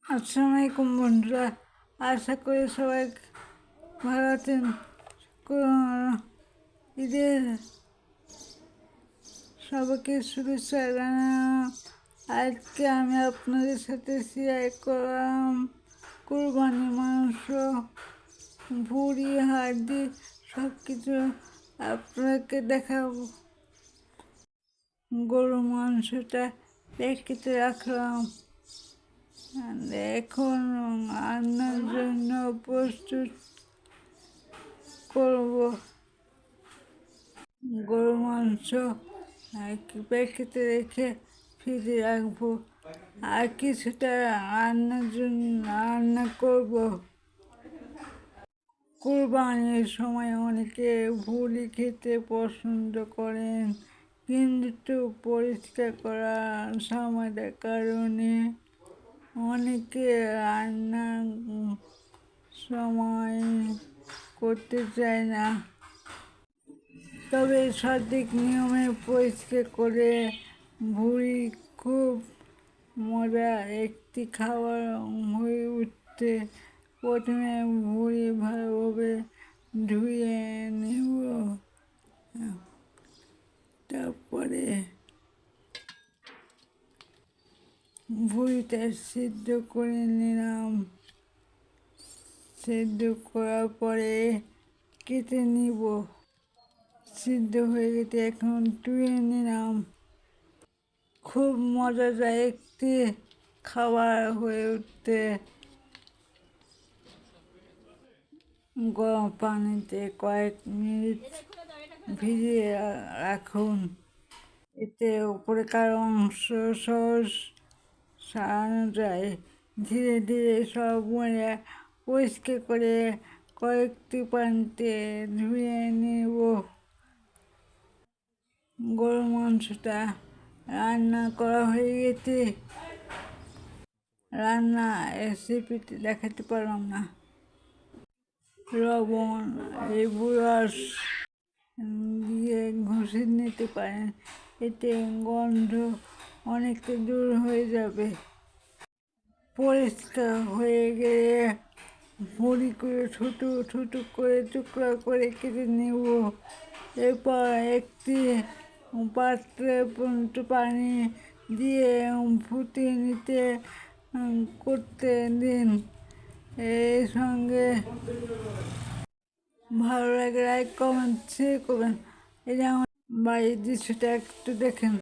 আসসালামু আলাইকুম বন্ধুরা, আশা করি সবাই ভালো আছেন। ঈদের সবাইকে শুভেচ্ছা জানালাম। আজকে আমি আপনাদের সাথে শেয়ার করলাম কুরবানি মাংস, ভুড়ি, হাড্ডি সব কিছু আপনাকে দেখাবো। গরু মাংসটা রেখে রাখলাম, এখন রান্নার জন্য প্রস্তুত করব। গরু মাংস প্যাকেটে রেখে ফ্রিজে রাখবো, আর কিছুটা রান্না করব। কুরবানির সময় অনেকে ভুড়ি খেতে পছন্দ করেন, কিন্তু পরিষ্কার করার সময়ের কারণে অনেকে রান্নার সময় করতে চায় না। তবে সঠিক নিয়মে পরিষ্কার করে ভুড়ি খুব মজা একটি খাবার হয়ে উঠতে প্রথমে ভুড়ি ভালোভাবে ধুয়ে নেব, তারপরে ভুড়িটা সিদ্ধ করে নিলাম। সিদ্ধ করার পরে কেটে নিব। সিদ্ধ হয়ে গেছে, এখন ধুয়ে নিলাম। খুব মজাদার একটি খাবার হয়ে উঠতে গরম পানিতে কয়েক মিনিট ভিজিয়ে রাখুন, এতে উপরেকার অংশ সহজ সারানো যায়। ধীরে ধীরে সব ময়লা পরিষ্কার করে কয়েকটি পানিতে ধুয়ে নেব। গরু মাংসটা রান্না করা হয়ে গেছে। রান্না রেসিপিটি দেখাতে পারলাম না। লবণ, লেবু রস দিয়ে ঘষে নিতে পারেন, এতে গন্ধ অনেকটা দূর হয়ে যাবে। পরিষ্কার হয়ে গেলে ভুড়ি করে ছোট ছোট করে টুকরা করে কেটে নেব। এরপর একটি পাত্রে পানি দিয়ে ফুটিয়ে নিতে করতে দিন। এর সঙ্গে ভালো লাগে লাইক, কমেন্ট, শেয়ার করবেন। এই যে আমার বাড়ির দৃশ্যটা একটু দেখেন।